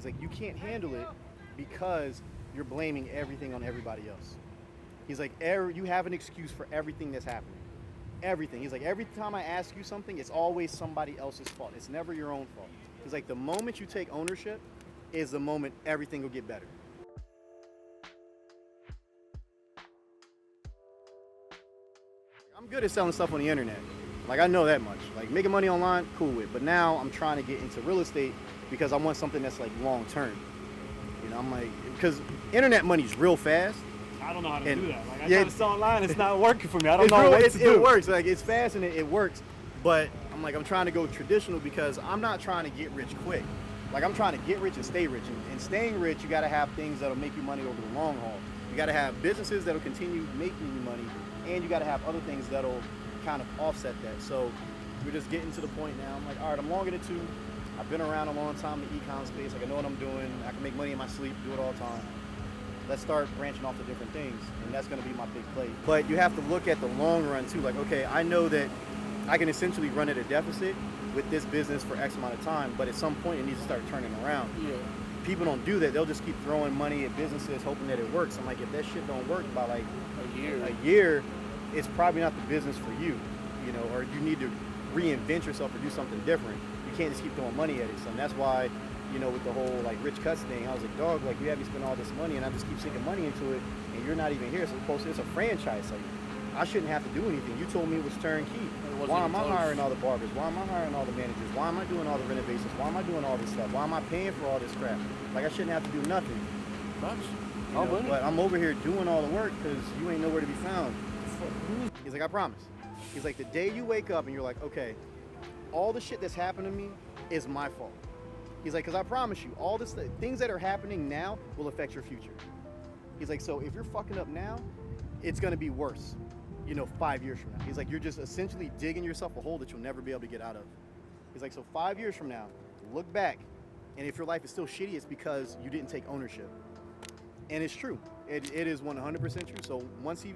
He's like, you can't handle it because you're blaming everything on everybody else. He's like, you have an excuse for everything that's happening. Everything. He's like, every time I ask you something, it's always somebody else's fault. It's never your own fault. He's like, the moment you take ownership is the moment everything will get better. I'm good at selling stuff on the internet. Like, I know that much. Like, making money online, cool with. But now I'm trying to get into real estate because I want something that's like long term. You know, I'm like, because internet money's real fast. I don't know how to do that. Like, I try to sell online, it's not working for me. I don't know real, what to do. It works. Like, it's fast and it works. But I'm trying to go traditional because I'm not trying to get rich quick. Like, I'm trying to get rich and stay rich. And staying rich, you got to have things that'll make you money over the long haul. You got to have businesses that'll continue making you money, and you got to have other things that'll kind of offset that. So we're just getting to the point now. I'm like, all right, I'm long in it too. I've been around a long time in the e-com space. Like, I know what I'm doing. I can make money in my sleep, do it all the time. Let's start branching off to different things, and that's going to be my big play. But you have to look at the long run too. Like, okay, I know that I can essentially run at a deficit with this business for X amount of time, but at some point it needs to start turning around. Yeah. People don't do that. They'll just keep throwing money at businesses hoping that it works. I'm like, if that shit don't work by like a year, it's probably not the business for you, you know, or you need to reinvent yourself or do something different. You can't just keep throwing money at it. So that's why, you know, with the whole like Rich Cuts thing, I was like, dog, like, you have me spend all this money and I just keep sinking money into it and you're not even here. So it's a franchise. Like, I shouldn't have to do anything. You told me it was turnkey. Why am I hiring all the barbers? Why am I hiring all the managers? Why am I doing all the renovations? Why am I doing all this stuff? Why am I paying for all this crap? Like, I shouldn't have to do nothing. But I'm over here doing all the work because you ain't nowhere to be found. He's like, I promise. He's like, the day you wake up and you're like, okay, all the shit that's happened to me is my fault. He's like, because I promise you, all this things that are happening now will affect your future. He's like, so if you're fucking up now, it's going to be worse, you know, 5 years from now. He's like, you're just essentially digging yourself a hole that you'll never be able to get out of. He's like, so 5 years from now, look back, and if your life is still shitty, it's because you didn't take ownership. And it's true. It is 100% true. So once he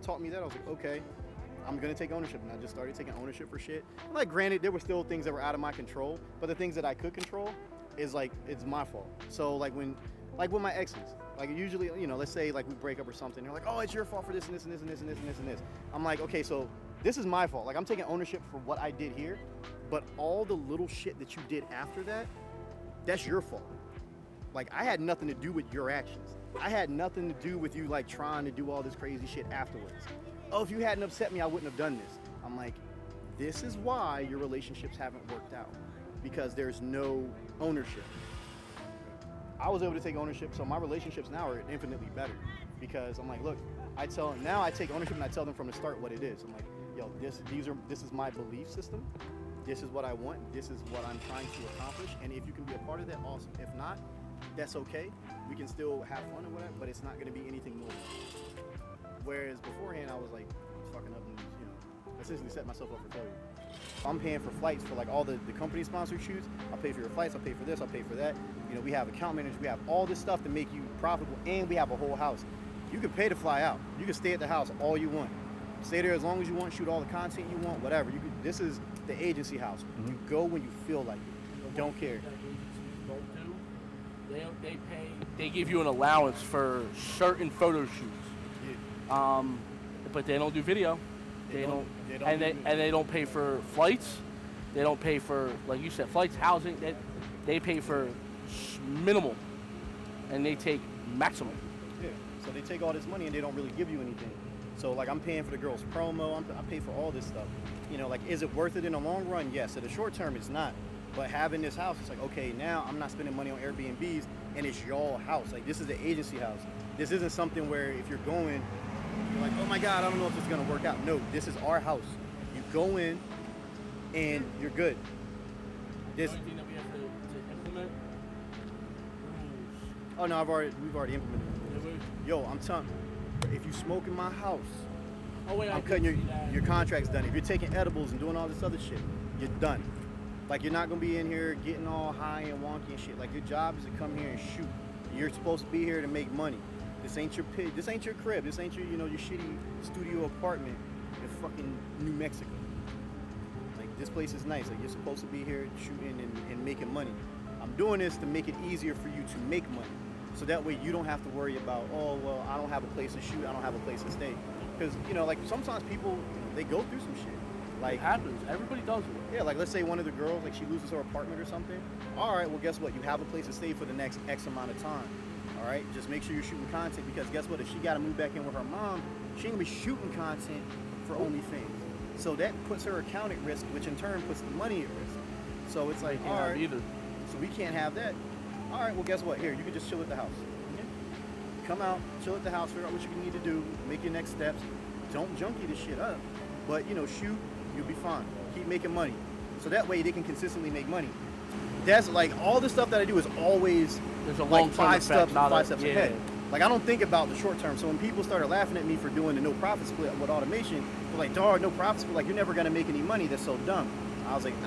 taught me that, I was like, okay, I'm going to take ownership. And I just started taking ownership for shit. And like, granted, there were still things that were out of my control, but the things that I could control is like, it's my fault. So like with my exes, like usually, you know, let's say like we break up or something, they're like, oh, it's your fault for this and this and this and this and this and this and this. I'm like, okay, so this is my fault. Like, I'm taking ownership for what I did here, but all the little shit that you did after that, that's your fault. Like, I had nothing to do with your actions. I had nothing to do with you like trying to do all this crazy shit afterwards. Oh, if you hadn't upset me, I wouldn't have done this. I'm like, this is why your relationships haven't worked out, because there's no ownership. I was able to take ownership, so my relationships now are infinitely better, because I'm like, look, I take ownership and I tell them from the start what it is. I'm like, yo, this is my belief system. This is what I want. This is what I'm trying to accomplish. And if you can be a part of that, awesome. If not, that's okay. We can still have fun or whatever, but it's not going to be anything more. Whereas beforehand, I was like fucking up and, you know, essentially set myself up for failure. I'm paying for flights for like all the company sponsored shoots. I'll pay for your flights. I'll pay for this. I'll pay for that. You know, we have account managers. We have all this stuff to make you profitable, and we have a whole house. You can pay to fly out. You can stay at the house all you want. Stay there as long as you want. Shoot all the content you want. Whatever. This is the agency house. You go when you feel like it. Don't care. They give you an allowance for certain photo shoots. Yeah. But they don't do video. They don't pay for flights. They don't pay for, like you said, flights, housing. They pay for minimal, and they take maximum. Yeah. So they take all this money and they don't really give you anything. So like, I'm paying for the girls' promo. I pay for all this stuff. You know, like, is it worth it in the long run? Yes. In the short term, it's not. But having this house, it's like, okay, now I'm not spending money on Airbnbs, and it's your house. Like, this is the agency house. This isn't something where if you're going, you're like, oh my God, I don't know if this is gonna work out. No, this is our house. You go in, and you're good. This. The only thing that we have to implement. Oh no, we've already implemented it. Yo, I'm telling you, if you smoke in my house, I'm cutting your contract's done. If you're taking edibles and doing all this other shit, you're done. Like, you're not gonna be in here getting all high and wonky and shit. Like, your job is to come here and shoot. You're supposed to be here to make money. This ain't your pig. This ain't your crib. This ain't your, you know, your shitty studio apartment in fucking New Mexico. Like, this place is nice. Like, you're supposed to be here shooting and making money. I'm doing this to make it easier for you to make money. So that way you don't have to worry about, oh, well, I don't have a place to shoot, I don't have a place to stay. Because, you know, like sometimes people, they go through some shit. Like, it happens. Everybody does it. Yeah, like let's say one of the girls, like she loses her apartment or something. All right, well, guess what? You have a place to stay for the next X amount of time. All right, just make sure you're shooting content, because guess what? If she got to move back in with her mom, she ain't gonna be shooting content for OnlyFans. So that puts her account at risk, which in turn puts the money at risk. So it's like, all right, either. So we can't have that. All right, well, guess what? Here, you can just chill at the house. Come out, chill at the house, figure out what you need to do, make your next steps. Don't junkie this shit up, but you know, shoot, you'll be fine. Keep making money. So that way they can consistently make money. That's like all the stuff that I do is always There's a like long-term five effect, steps ahead. Like I don't think about the short term. So when people started laughing at me for doing the no profit split with automation, they're like, dog, no profit split, like you're never gonna make any money. That's so dumb. I was like,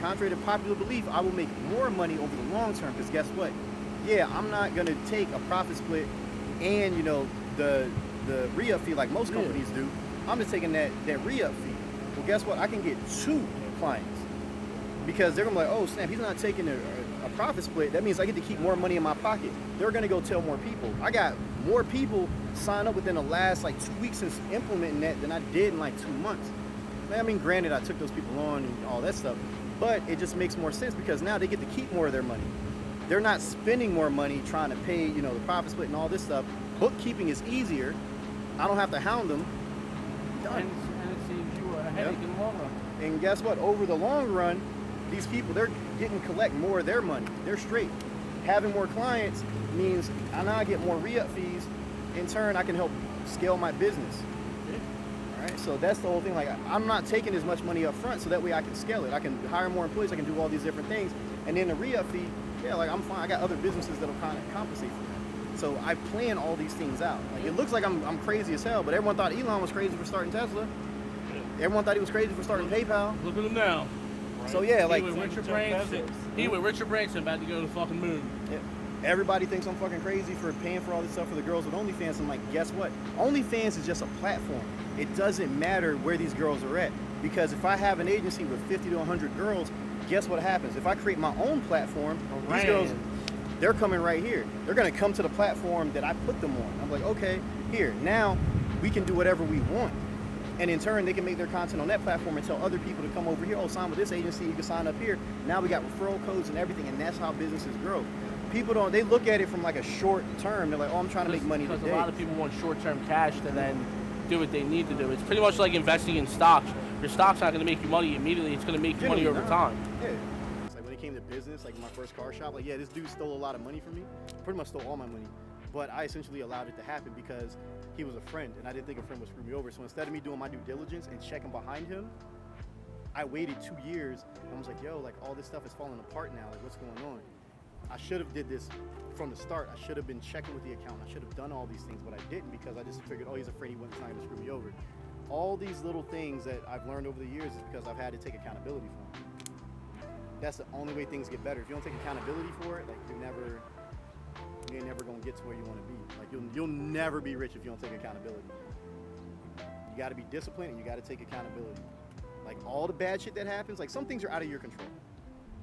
contrary to popular belief, I will make more money over the long term, because guess what? Yeah, I'm not gonna take a profit split and, you know, the re-up fee like most companies do. I'm just taking that re-up fee. Well, guess what? I can get 2 clients, because they're gonna be like, oh snap, he's not taking a profit split. That means I get to keep more money in my pocket. They're gonna go tell more people. I got more people sign up within the last like 2 weeks since implementing that than I did in like 2 months. I mean, granted, I took those people on and all that stuff, but it just makes more sense because now they get to keep more of their money. They're not spending more money trying to pay, you know, the profit split and all this stuff. Bookkeeping is easier. I don't have to hound them. Done. And it saves you a headache in the long run. And guess what? Over the long run, these people, they're getting collect more of their money. They're straight. Having more clients means I now get more re-up fees. In turn, I can help scale my business. All right, so that's the whole thing. Like, I'm not taking as much money up front, so that way I can scale it. I can hire more employees. I can do all these different things. And then the re-up fee, yeah, like I'm fine. I got other businesses that'll kind of compensate for that. So I plan all these things out. Like, it looks like I'm crazy as hell, but everyone thought Elon was crazy for starting Tesla. Everyone thought he was crazy for starting PayPal. Look at him now. Right. So yeah, like he with Richard Branson about to go to the fucking moon. Yeah. Everybody thinks I'm fucking crazy for paying for all this stuff for the girls with OnlyFans. I'm like, guess what? OnlyFans is just a platform. It doesn't matter where these girls are at, because if I have an agency with 50 to 100 girls, guess what happens? If I create my own platform, these girls, they're coming right here. They're gonna come to the platform that I put them on. I'm like, okay, here, now we can do whatever we want. And in turn, they can make their content on that platform and tell other people to come over here. Oh, sign with this agency, you can sign up here. Now we got referral codes and everything, and that's how businesses grow. People don't, they look at it from like a short term. They're like, oh, I'm trying to make money today. Because a lot of people want short-term cash to then do what they need to do. It's pretty much like investing in stocks. Your stock's not going to make you money immediately. It's going to make you money over time. Yeah. It's like when it came to business, like my first car shop, like, yeah, this dude stole a lot of money from me. Pretty much stole all my money. But I essentially allowed it to happen because he was a friend, and I didn't think a friend would screw me over. So instead of me doing my due diligence and checking behind him, I waited 2 years and I was like, yo, like all this stuff is falling apart now. Like, what's going on? I should have did this from the start. I should have been checking with the accountant. I should have done all these things, but I didn't, because I just figured, oh, he's afraid he wasn't trying to screw me over. All these little things that I've learned over the years is because I've had to take accountability for them. That's the only way things get better. If you don't take accountability for it, like you ain't never gonna get to where you want to be. Like you'll never be rich if you don't take accountability. You got to be disciplined and you got to take accountability. Like all the bad shit that happens, like some things are out of your control,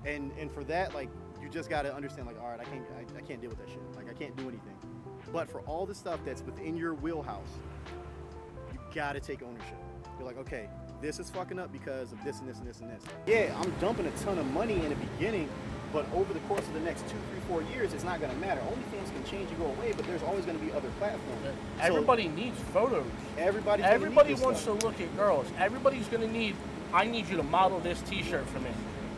and for that, like you just got to understand, like, all right, I can't deal with that shit. Like I can't do anything. But for all the stuff that's within your wheelhouse, you got to take ownership. You're like, okay, this is fucking up because of this and this and this and this. Yeah, I'm dumping a ton of money in the beginning, but over the course of the next 2, 3, 4 years, it's not going to matter. OnlyFans can change and go away, but there's always going to be other platforms. Everybody needs photos. Everybody wants to look at girls. Everybody's going to need, I need you to model this t-shirt for me.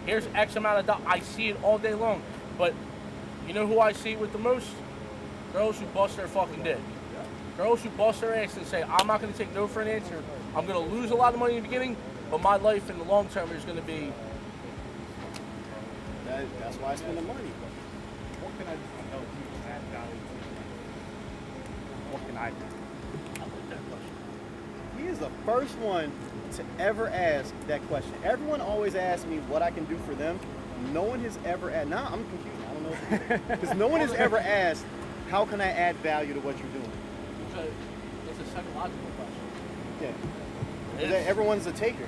Here's X amount of dollars. I see it all day long. But you know who I see it with the most? Girls who bust their fucking dick. Girls who bust their ass and say, I'm not going to take no for an answer. I'm going to lose a lot of money in the beginning, but my life in the long term is going to be... That's why I spend the money. What can I do to help you add value to you? What can I do? I like that question. He is the first one to ever ask that question. Everyone always asks me what I can do for them. No one has ever asked. Now I'm confused. I don't know because no one has ever asked, how can I add value to what you're doing? It's a psychological question. Yeah. Everyone's a taker.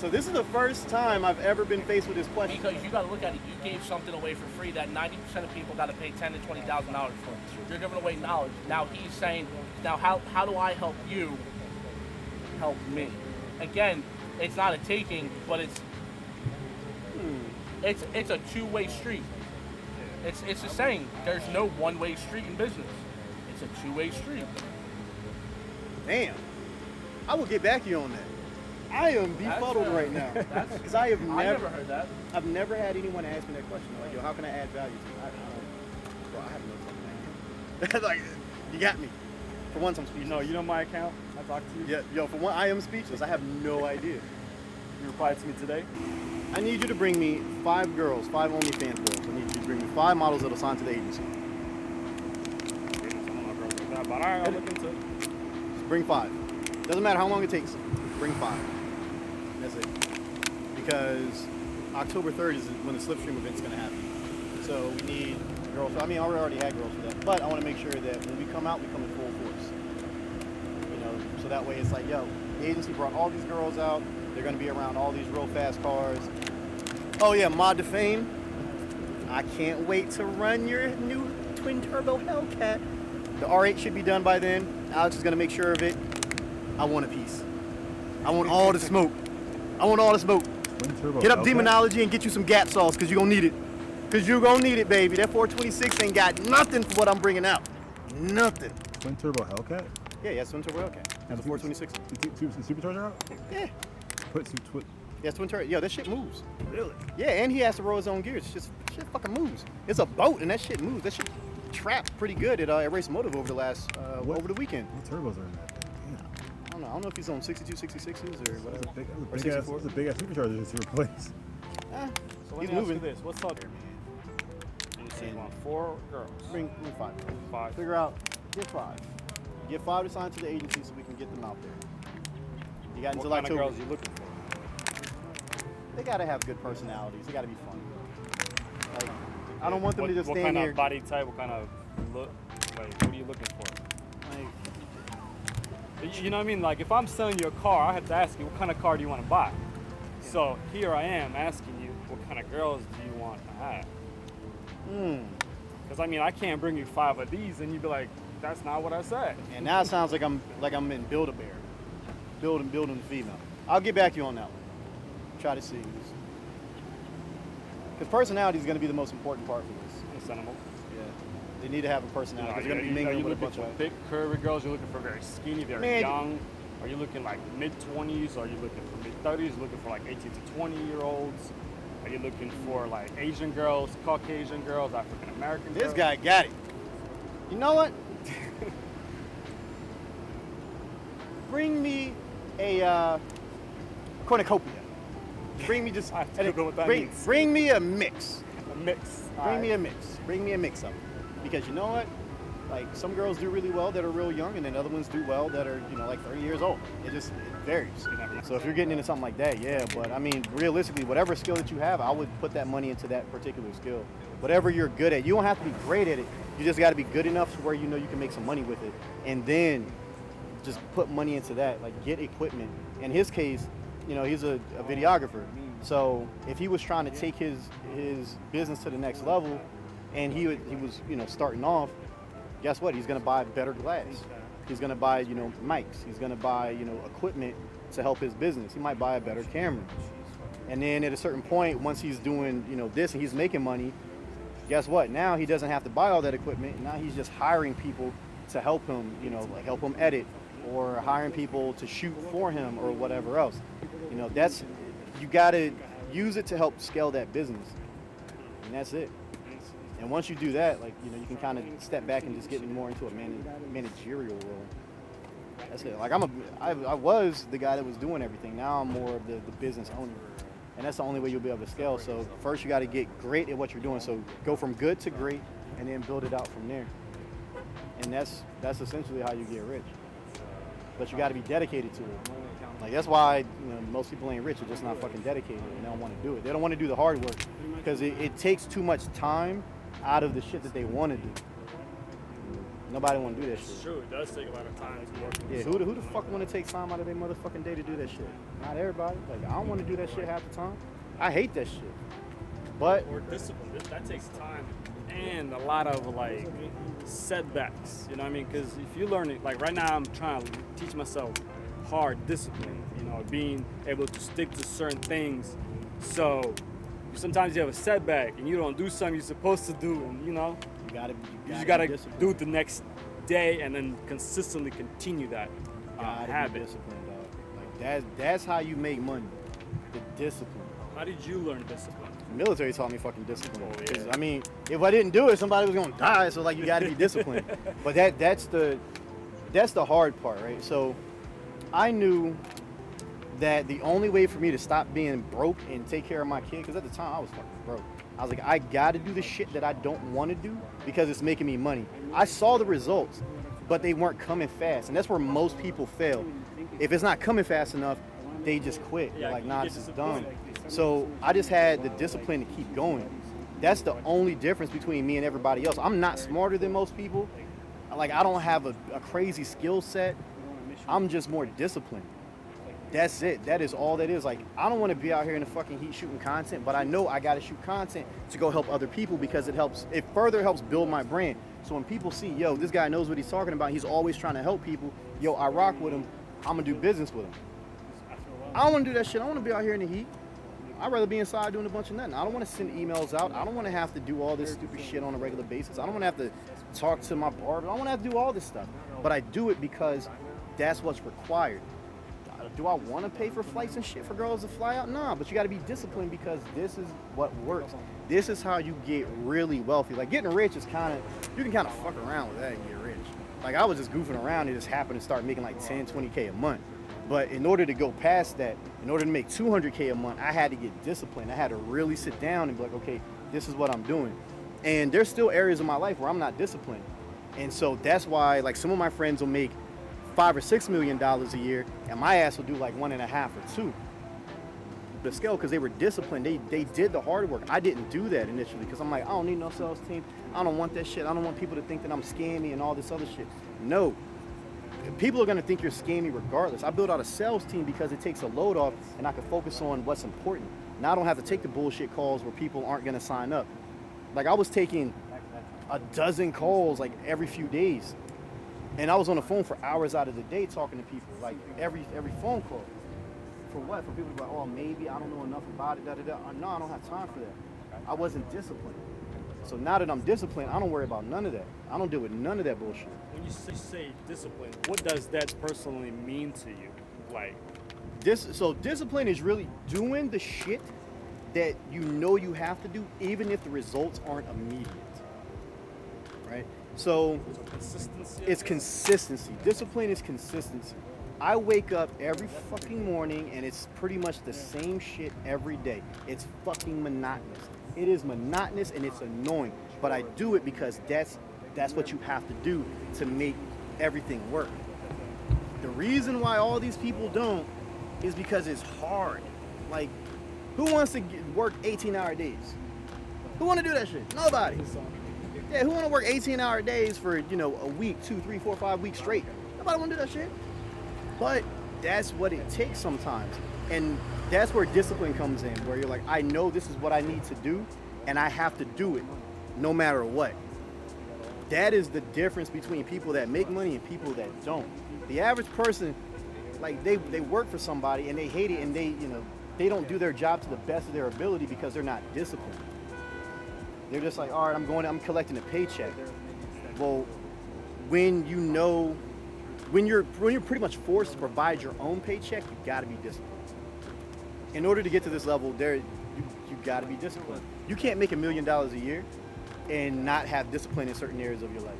So this is the first time I've ever been faced with this question. Because you got to look at it. You gave something away for free that 90% of people got to pay $10,000 to $20,000 for. You're giving away knowledge. Now he's saying, now how do I help you help me? Again, it's not a taking, but it's a two-way street. It's a saying. There's no one-way street in business. It's a two-way street. Damn. I will get back to you on that. I am befuddled right now. Because I never heard that. I've never had anyone ask me that question. Like, yo, how can I add value to you? Bro, I have no fucking idea. Like, you got me. For once, I'm speechless. You know my account? I talked to you? Yeah, yo, for one, I am speechless. I have no idea. You replied to me today? I need you to bring me 5 girls, 5 OnlyFans girls. I need you to bring me 5 models that'll sign to the agency. But I'll look into it. Just bring 5. Doesn't matter how long it takes. Bring 5. That's it. Because October 3rd is when the Slipstream event's going to happen. So we need girls. I mean, I already had girls for that. But I want to make sure that when we come out, we come in full force. You know, so that way it's like, yo, the agency brought all these girls out. They're going to be around all these real fast cars. Oh yeah, Mod to Fame. I can't wait to run your new twin turbo Hellcat. The R8 should be done by then. Alex is going to make sure of it. I want a piece. I want all the smoke. I want all the smoke. Get up Demonology and get you some Gap sauce because you're going to need it. Because you're going to need it, baby. That 426 ain't got nothing for what I'm bringing out. Nothing. Twin turbo Hellcat? Yeah, twin turbo Hellcat. That's a 426. Supercharger out? Yeah. Yeah, twin turbo. Yo, that shit moves. Really? Yeah, and he has to roll his own gears. Shit fucking moves. It's a boat and that shit moves. That shit trapped pretty good at Race Motive over the weekend. What turbos are in that? I don't know if he's on 62, 66s or whatever. Or 64. That's a big ass supercharger just to replace. So let He's me moving. ask you this. What's up here, man? You say you want 4 girls. Bring 5. 5. Figure out, get 5. Get 5 to sign to the agency so we can get them out there. You got until What kind October. of girls are you looking for? They gotta have good personalities. They gotta be fun. Like, I don't want them to just What stand kind here. of body type? What kind of look? Like, what are you looking for? Like, You know what I mean? Like, if I'm selling you a car, I have to ask you, what kind of car do you want to buy? So here I am asking you, what kind of girls do you want to have? Because I mean, I can't bring you 5 of these, and you'd be like, that's not what I said. and now it sounds like I'm in Build-A-Bear, building the female. I'll get back to you on that one. Try to see. Because personality is going to be the most important part for this. Understandable. Yeah, they need to have a personality. Because they're going to be Are mingling you with a looking bunch for of. big, curvy girls? You're looking for very skinny, very Man, young? Are you looking like mid-20s? Are you looking for mid-30s? Looking for like 18 to 20-year-olds? Are you looking for like Asian girls, Caucasian girls, African-American girls? This guy got it. You know what? Bring me a cornucopia. Bring me just I have to go what that means. bring me a mix. A mix. Bring me a mix. Bring me a mix of them. Because you know what? Like some girls do really well that are real young, and then other ones do well that are, like 30 years old. It varies. So if you're getting into something like that, yeah. But I mean, realistically, whatever skill that you have, I would put that money into that particular skill. Whatever you're good at, you don't have to be great at it. You just got to be good enough to where you can make some money with it, and then just put money into that. Like get equipment. In his case, he's a videographer. So if he was trying to take his business to the next level, and he was starting off, guess what? He's gonna buy better glass. He's gonna buy mics. He's gonna buy equipment to help his business. He might buy a better camera. And then at a certain point, once he's doing this and he's making money, guess what? Now he doesn't have to buy all that equipment. Now he's just hiring people to help him, like help him edit, or hiring people to shoot for him or whatever else. You gotta use it to help scale that business, and that's it. And once you do that, you can kind of step back and just get more into a managerial role. That's it. Like I was the guy that was doing everything. Now I'm more of the business owner, and that's the only way you'll be able to scale. So first you got to get great at what you're doing. So go from good to great, and then build it out from there. And that's essentially how you get rich. But you got to be dedicated to it. Like that's why most people ain't rich. They're just not fucking dedicated, and they don't want to do it. They don't want to do the hard work because it takes too much time out of the shit that they want to do. Nobody want to do that It's shit. true. It does take a lot of time to work. Yeah, who the fuck want to take time out of their motherfucking day to do that shit? Not everybody. Like, I don't want to do that shit half the time. I hate that shit. But Or discipline. That takes time and a lot of like setbacks. You know what I mean? Because if you learn it, like right now, I'm trying to teach myself hard discipline. You know, being able to stick to certain things. So sometimes you have a setback and you don't do something you're supposed to do, and you know, you just gotta do it the next day and then consistently continue that habit. Discipline, dog. Like that's how you make money. The discipline. How did you learn discipline? The military taught me fucking discipline. Oh, yeah. 'Cause, I mean, if I didn't do it, somebody was gonna die. So like, you got to be disciplined. But that's the hard part, right? So I knew that the only way for me to stop being broke and take care of my kid, because at the time I was fucking broke. I was like, I got to do the shit that I don't want to do because it's making me money. I saw the results, but they weren't coming fast, and that's where most people fail. If it's not coming fast enough, they just quit. They're like, nah, this is dumb. So I just had the discipline to keep going. That's the only difference between me and everybody else. I'm not smarter than most people. Like, I don't have a crazy skill set. I'm just more disciplined. That's it. That is all that is. Like, I don't want to be out here in the fucking heat shooting content, but I know I got to shoot content to go help other people because it further helps build my brand. So when people see, yo, this guy knows what he's talking about, he's always trying to help people, yo, I rock with him, I'm going to do business with him. I don't want to do that shit. I want to be out here in the heat. I'd rather be inside doing a bunch of nothing. I don't want to send emails out. I don't want to have to do all this stupid shit on a regular basis. I don't want to have to talk to my barber. I don't want to have to do all this stuff. But I do it because that's what's required. Do I want to pay for flights and shit for girls to fly out? Nah, but you got to be disciplined because this is what works. This is how you get really wealthy. Like, getting rich is you can kind of fuck around with that and get rich. Like, I was just goofing around and it just happened to start making like 10, 20K a month. But in order to go past that, in order to make 200K a month, I had to get disciplined. I had to really sit down and be like, okay, this is what I'm doing. And there's still areas of my life where I'm not disciplined. And so that's why, like, some of my friends will make $5 or $6 million a year, and my ass will do like 1.5 or 2. The scale, because they were disciplined. They did the hard work. I didn't do that initially because I'm like, I don't need no sales team. I don't want that shit. I don't want people to think that I'm scammy and all this other shit. No. People are going to think you're scammy regardless. I built out a sales team because it takes a load off and I can focus on what's important. Now I don't have to take the bullshit calls where people aren't going to sign up. Like, I was taking a dozen calls like every few days. And I was on the phone for hours out of the day talking to people, like every phone call. For what? For people to be like, oh, maybe I don't know enough about it, da-da-da. No, I don't have time for that. I wasn't disciplined. So now that I'm disciplined, I don't worry about none of that. I don't deal with none of that bullshit. When you say discipline, what does that personally mean to you? Like, So discipline is really doing the shit that you know you have to do, even if the results aren't immediate. Right? So consistency. It's consistency. Discipline is consistency. I wake up every fucking morning and it's pretty much the same shit every day. It's fucking monotonous. It is monotonous and it's annoying, but I do it because that's what you have to do to make everything work. The reason why all these people don't is because it's hard. Like, who wants to work 18-hour days? Who want to do that shit? Nobody. Yeah, who want to work 18-hour days for, a week, 2, 3, 4, 5 weeks straight? Nobody want to do that shit. But that's what it takes sometimes. And that's where discipline comes in, where you're like, I know this is what I need to do, and I have to do it no matter what. That is the difference between people that make money and people that don't. The average person, like, they work for somebody and they hate it, and they don't do their job to the best of their ability because they're not disciplined. They're just like, all right, I'm collecting a paycheck. Well, when you're pretty much forced to provide your own paycheck, you gotta be disciplined. In order to get to this level, you gotta be disciplined. You can't make $1 million a year and not have discipline in certain areas of your life.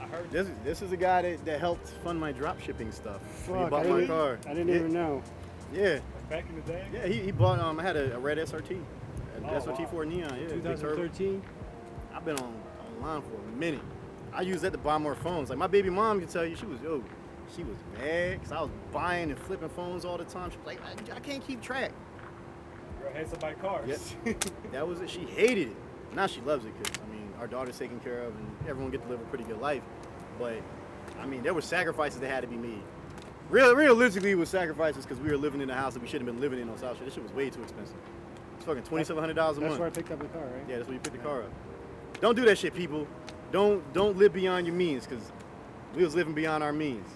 I heard This is a guy that helped fund my drop shipping stuff. When he bought my car. I didn't even know. Yeah. back in the day. Yeah, he bought. I had a red SRT, SRT4 wow. Neon. Yeah, big turbo. 2013. I've been online for a minute. I use that to buy more phones. Like, my baby mom can tell you, she was mad because I was buying and flipping phones all the time. She was like, I can't keep track. Girl hates to buy cars. Yep. That was it. She hated it. Now she loves it because, our daughter's taken care of and everyone get to live a pretty good life. but I mean, there were sacrifices that had to be made. Realistically, it was sacrifices because we were living in a house that we shouldn't have been living in on South Street. This shit was way too expensive. It's fucking $2,700 a month. That's where I picked up the car, right? Yeah, that's where you picked the car up. Don't do that shit, people. Don't live beyond your means, because we was living beyond our means.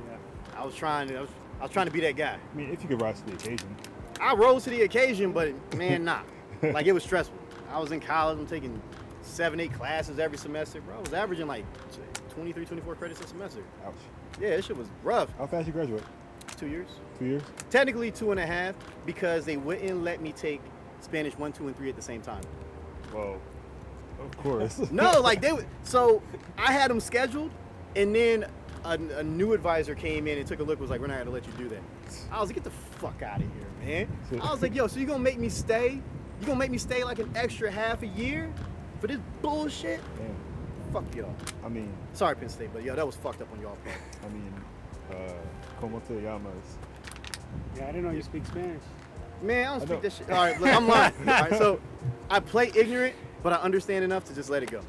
Yeah. I was trying to be that guy. I mean, if you could rise to the occasion. I rose to the occasion, but man, nah. Like, it was stressful. I was in college. I'm taking 7-8 classes every semester, bro. I was averaging like 23, 24 credits a semester. Ouch. Yeah, this shit was rough. How fast you graduate? 2 years. 2 years? Technically 2.5, because they wouldn't let me take Spanish 1, 2, and 3 at the same time. Whoa. Of course. No, like they would. So I had them scheduled, and then a new advisor came in and took a look. Was like, we're not gonna let you do that. I was like, get the fuck out of here, man. I was like, yo, so you gonna make me stay? You gonna make me stay like an extra half a year for this bullshit? Damn. Fuck y'all. I mean, Sorry, Penn State, but yo, that was fucked up on y'all part. I mean, como te llamas? Yeah, I didn't know you speak Spanish. Man, I don't I speak don't. that shit. All right, look, I'm lying. All right, so I play ignorant, but I understand enough to just let it go.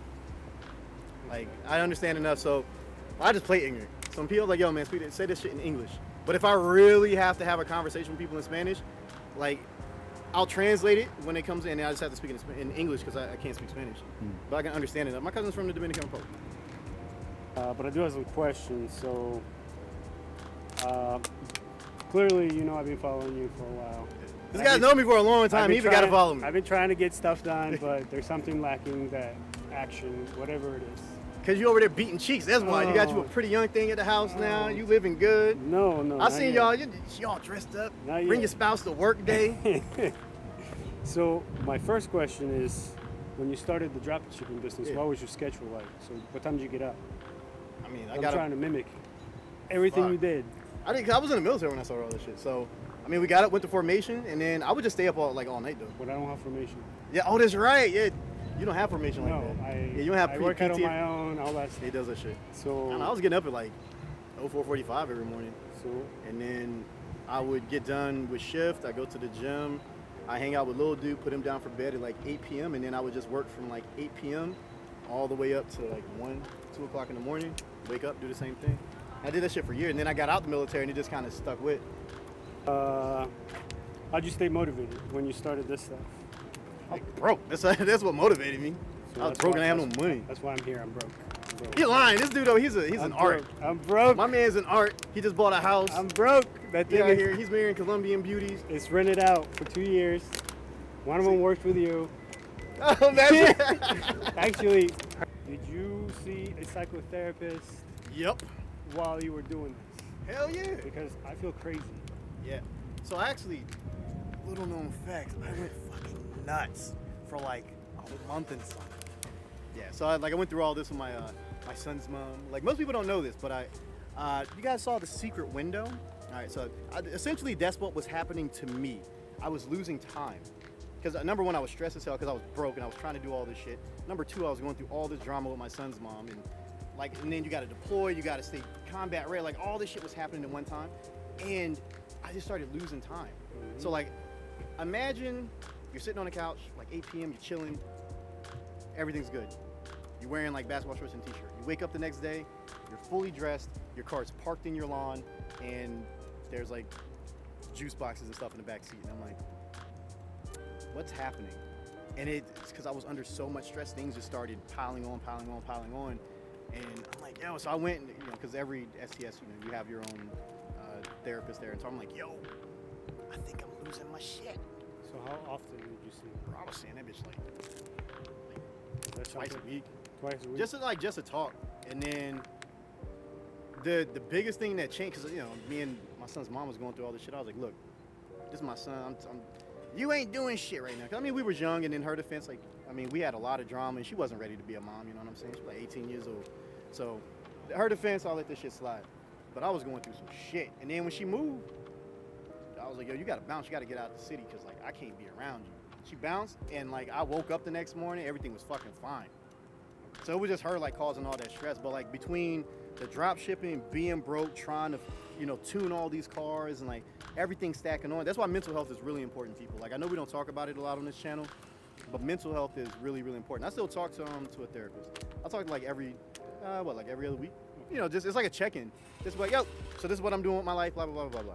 Like, I understand enough, so I just play ignorant. Some people are like, yo, man, say this shit in English. But if I really have to have a conversation with people in Spanish, like, I'll translate it when it comes in, and I just have to speak in English because I can't speak Spanish. But I can understand it. My cousin's from the Dominican Republic. But I do have some questions. So, clearly, you know, I've been following you for a while. This guy's known me for a long time. He even got to follow me. I've been trying to get stuff done, but there's something lacking, that action, whatever it is. Because you over there beating cheeks. That's why. You got you a pretty young thing at the house now. You living good. No. I not seen yet. y'all dressed up. Not Bring yet. your spouse to work day. So, my first question is, when you started the drop shipping business, Yeah. what was your schedule like? So, what time did you get up? I mean, I'm trying to mimic everything Fuck. you did. I was in the military when I started all this shit. So, I mean, we got up, went to formation, and then I would just stay up all night though. But I don't have formation. Yeah. Oh, that's right. Yeah. You don't have formation like No, that. I, Yeah, you don't have I work out on PT. my own, all that stuff. He does that shit. So, I was getting up at like 04:45 every morning, so and then I would get done with shift. I go to the gym. I hang out with little dude, put him down for bed at like 8 p.m. and then I would just work from like 8 p.m. all the way up to like 1, 2 o'clock in the morning. Wake up, do the same thing. I did that shit for years, and then I got out the military, and it just kind of stuck with. how'd you stay motivated when you started this stuff? I was broke. That's what motivated me. So I was that's broke why- and I have no money. That's why I'm here. I'm broke. You're lying. This dude though, he's I'm an broke. art. I'm broke. My man's an art. He just bought a house. I'm broke. That He thing out is, here. He's marrying Colombian beauties. it's rented out for 2 years. One of them worked with you. Oh, man. Actually, did you see a psychotherapist Yep. while you were doing this? Hell yeah. Because I feel crazy. Yeah. So actually, little known facts, I went fucking nuts for like a month and something. Yeah. So I went through all this with my son's mom. Like, most people don't know this, but you guys saw The Secret Window. All right. So essentially, that's what was happening to me. I was losing time. Because number one, I was stressed as hell because I was broke and I was trying to do all this shit. Number two, I was going through all this drama with my son's mom, and then you got to deploy, you got to stay combat ready. Like, all this shit was happening at one time, and I just started losing time. So like, imagine you're sitting on the couch, like 8 p.m., you're chilling, everything's good. You're wearing like basketball shorts and t-shirt. You wake up the next day, you're fully dressed, your car's parked in your lawn, and there's like juice boxes and stuff in the back seat, and I'm like, what's happening? And it's because I was under so much stress, things just started piling on. And I'm like, yo, so I went, because every STS, you have your own therapist there. And so I'm like, yo, I think I'm losing my shit. So how often did you see Bro, I was saying that bitch like that? twice a week. Twice a week? Just to talk. And then the biggest thing that changed, because, me and my son's mom was going through all this shit. I was like, look, this is my son. You ain't doing shit right now. 'Cause, we were young, and in her defense, we had a lot of drama, and she wasn't ready to be a mom, you know what I'm saying? She was like 18 years old. So, her defense, I'll let this shit slide. But I was going through some shit. And then when she moved, I was like, yo, you gotta bounce. You gotta get out of the city, because, I can't be around you. She bounced, and, I woke up the next morning, everything was fucking fine. So it was just her, causing all that stress. But, between the drop shipping, being broke, trying to, tune all these cars, and, everything stacking on. That's why mental health is really important, people. I know we don't talk about it a lot on this channel, but mental health is really, really important. I still talk to a therapist. I talk every other week. you know, just it's like a check-in. Just like, yo, so this is what I'm doing with my life, blah, blah, blah, blah, blah.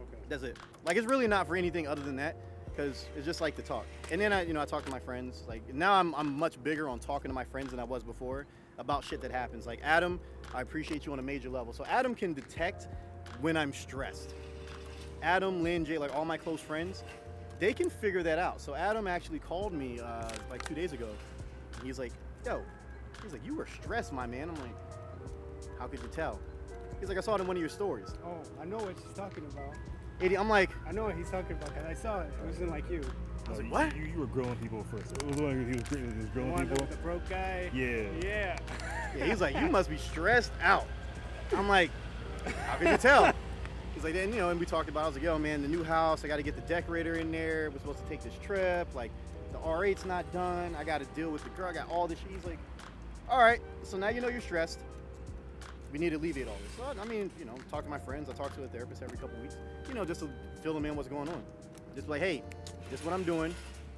Okay. That's it. Like, it's really not for anything other than that, because it's just like to talk. And then I talk to my friends. Like, now I'm much bigger on talking to my friends than I was before about shit that happens. Like, Adam, I appreciate you on a major level. So Adam can detect when I'm stressed. Adam, Lynn, Jay, like all my close friends, they can figure that out. So Adam actually called me like 2 days ago. He's like, yo, you were stressed, my man. I'm like, how could you tell? He's like, I saw it in one of your stories. Oh, I know what he's talking about. I'm like, I know what he's talking about because I saw it. It wasn't like you. I was like, what? You were grilling people first. It was like he was The grilling one people. with the broke guy. Yeah. Yeah. Yeah, he's like, you must be stressed out. I'm like, how could you tell? He's like, then, and we talked about it. I was like, yo, man, the new house, I got to get the decorator in there. We're supposed to take this trip. Like, the R8's not done. I got to deal with the girl. I got all this shit. He's like, all right, so now you know you're stressed. We need to alleviate all this. So, I mean, talk to my friends. I talk to a therapist every couple weeks, just to fill them in what's going on. Just like, hey, this is what I'm doing,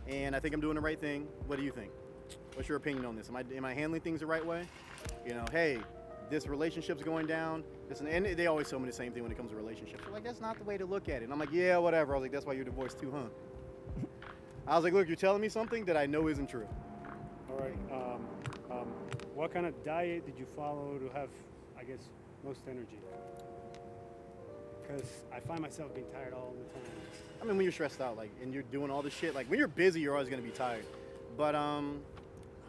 and I think I'm doing the right thing. What do you think? What's your opinion on this? Am I handling things the right way? Hey, this relationship's going down. And they always tell me the same thing when it comes to relationships. They're like, that's not the way to look at it. And I'm like, yeah, whatever. I was like, that's why you're divorced too, huh? I was like, look, you're telling me something that I know isn't true. All right. What kind of diet did you follow to have, I guess, most energy? Because I find myself being tired all the time. I mean, when you're stressed out, like, and you're doing all this shit, like, when you're busy, you're always gonna be tired. But I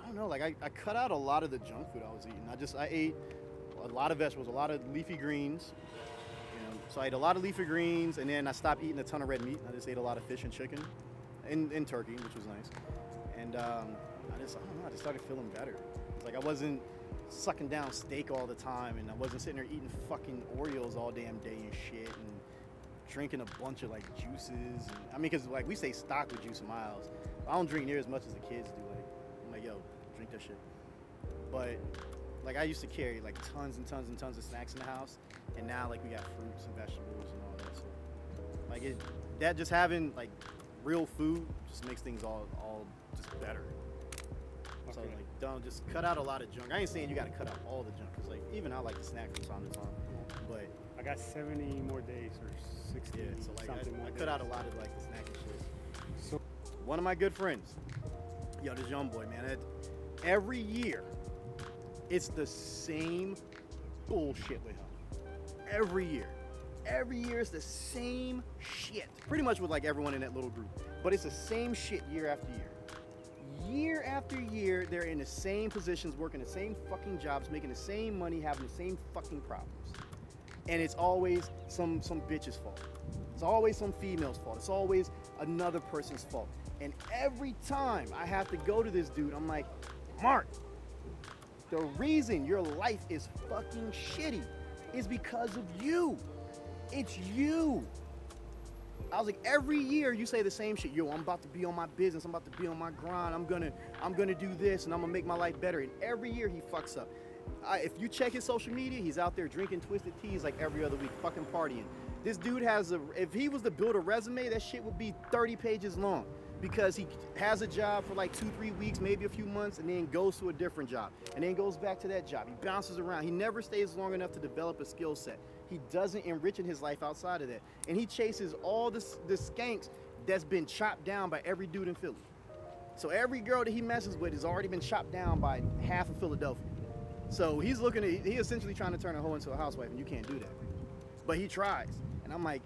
don't know, like, I cut out a lot of the junk food I was eating. I ate a lot of vegetables, a lot of leafy greens. So I ate a lot of leafy greens, and then I stopped eating a ton of red meat. I just ate a lot of fish and chicken, and turkey, which was nice. And I don't know, I just started feeling better. It's like I wasn't sucking down steak all the time, and I wasn't sitting there eating fucking Oreos all damn day and shit, and drinking a bunch of like juices. And, I mean, because like we say stock with juice in my house. I don't drink near as much as the kids do. Like, I'm like, yo, drink that shit. But like I used to carry like tons and tons and tons of snacks in the house, and now like we got fruits and vegetables and all that. So like that just having like real food just makes things all just better. Okay. So like don't just cut out a lot of junk. I ain't saying you got to cut out all the junk, because like even I like to snack from time to time. But I got 70 more days or 60. Yeah, so like something more I days. cut out a lot of like the snacking shit. So one of my good friends, yo, this young boy, man, every year it's the same bullshit with him. Every year it's the same shit. Pretty much with like everyone in that little group. But it's the same shit year after year. Year after year, they're in the same positions, working the same fucking jobs, making the same money, having the same fucking problems. And it's always some bitch's fault. It's always some female's fault. It's always another person's fault. And every time I have to go to this dude, I'm like, Mark, the reason your life is fucking shitty is because of you. It's you. I was like, every year you say the same shit. Yo, I'm about to be on my business. I'm about to be on my grind. I'm gonna do this, and I'm gonna make my life better. And every year he fucks up. If you check his social media, he's out there drinking twisted teas like every other week, fucking partying. This dude if he was to build a resume, that shit would be 30 pages long, because he has a job for like 2-3 weeks, maybe a few months, and then goes to a different job, and then goes back to that job. He bounces around. He never stays long enough to develop a skill set. He doesn't enrich in his life outside of that. And he chases all the skanks that's been chopped down by every dude in Philly. So every girl that he messes with has already been chopped down by half of Philadelphia. So he essentially trying to turn a hoe into a housewife, and you can't do that. But he tries. And I'm like,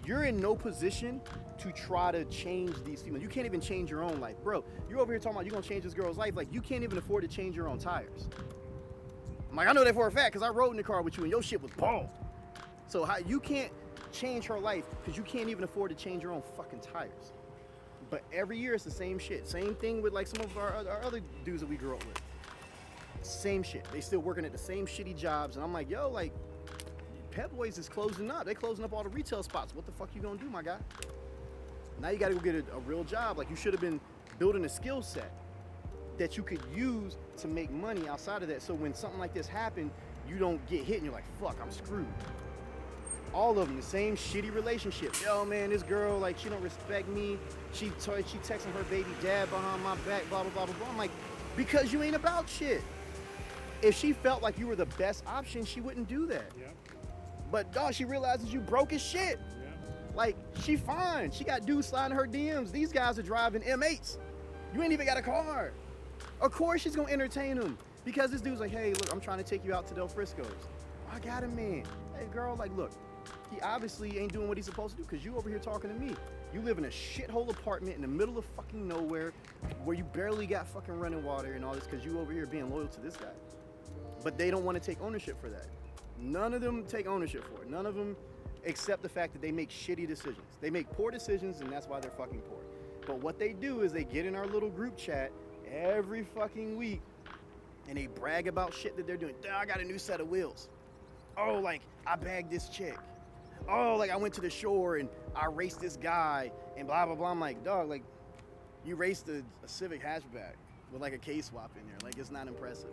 you're in no position to try to change these females. You can't even change your own life. Bro, you're over here talking about you're gonna change this girl's life. Like, you can't even afford to change your own tires. I'm like, I know that for a fact, because I rode in the car with you and your shit was bald. So how you can't change her life because you can't even afford to change your own fucking tires. But every year it's the same shit. Same thing with like some of our other dudes that we grew up with. Same shit. They still working at the same shitty jobs. And I'm like, yo, like, Pep Boys is closing up. They closing up all the retail spots. What the fuck you gonna do, my guy? Now you gotta go get a real job. Like, you should have been building a skill set that you could use to make money outside of that. So when something like this happened, you don't get hit and you're like, fuck, I'm screwed. All of them, the same shitty relationship. Yo, man, this girl, like, she don't respect me. She texting her baby dad behind my back, blah, blah, blah, blah, blah. I'm like, because you ain't about shit. If she felt like you were the best option, she wouldn't do that. Yeah. But dog, she realizes you broke as shit. Yeah. Like, she fine. She got dudes sliding her DMs. These guys are driving M8s. You ain't even got a car. Of course she's gonna entertain him. Because this dude's like, hey, look, I'm trying to take you out to Del Frisco's. I got him, man. Hey, girl, like, look, he obviously ain't doing what he's supposed to do because you over here talking to me. You live in a shithole apartment in the middle of fucking nowhere where you barely got fucking running water and all this because you over here being loyal to this guy. But they don't want to take ownership for that. None of them take ownership for it. None of them accept the fact that they make shitty decisions. They make poor decisions and that's why they're fucking poor. But what they do is they get in our little group chat every fucking week and they brag about shit that they're doing. I got a new set of wheels. Oh, like, I bagged this chick. Oh, like, I went to the shore and I raced this guy and blah, blah, blah. I'm like, dog, like, you raced a Civic hatchback with, like, a K-swap in there. Like, it's not impressive.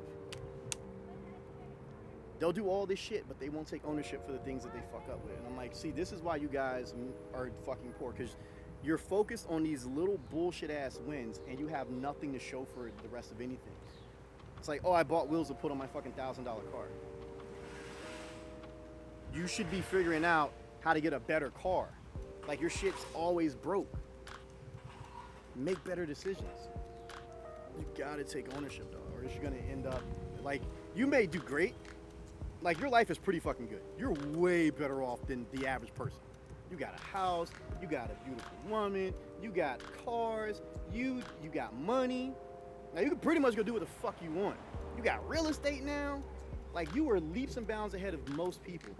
They'll do all this shit, but they won't take ownership for the things that they fuck up with. And I'm like, see, this is why you guys are fucking poor, because you're focused on these little bullshit-ass wins and you have nothing to show for the rest of anything. It's like, oh, I bought wheels to put on my fucking $1,000 car. You should be figuring out how to get a better car. Like, your shit's always broke. Make better decisions. You gotta take ownership, dog, or you're gonna end up, like, you may do great. Like, your life is pretty fucking good. You're way better off than the average person. You got a house, you got a beautiful woman, you got cars, you got money. Now, you can pretty much go do what the fuck you want. You got real estate now. Like, you are leaps and bounds ahead of most people.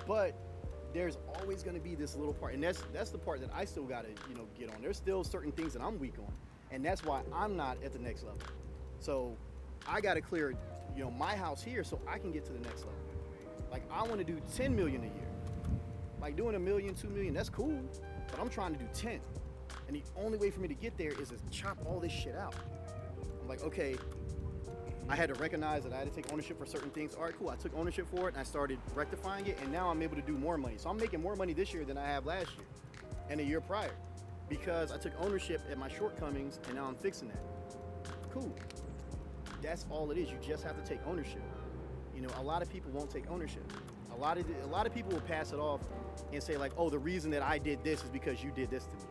But there's always going to be this little part, and that's the part that I still got to, get on. There's still certain things that I'm weak on, and that's why I'm not at the next level. So I got to clear, my house here so I can get to the next level. Like, I want to do 10 million a year. Like, doing $1 million, 2 million, that's cool, but I'm trying to do 10. And the only way for me to get there is to chop all this shit out. I'm like, okay, I had to recognize that I had to take ownership for certain things. All right, cool. I took ownership for it and I started rectifying it, and now I'm able to do more money. So I'm making more money this year than I have last year and the year prior because I took ownership at my shortcomings and now I'm fixing that. Cool. That's all it is. You just have to take ownership. A lot of people won't take ownership. A lot of people will pass it off and say, like, oh, the reason that I did this is because you did this to me.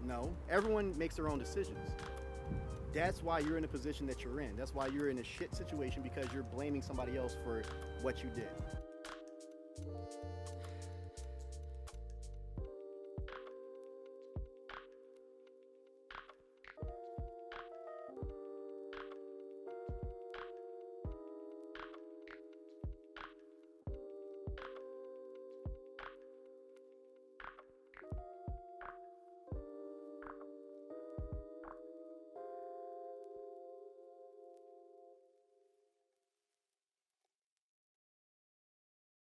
No, everyone makes their own decisions. That's why you're in the position that you're in. That's why you're in a shit situation, because you're blaming somebody else for what you did.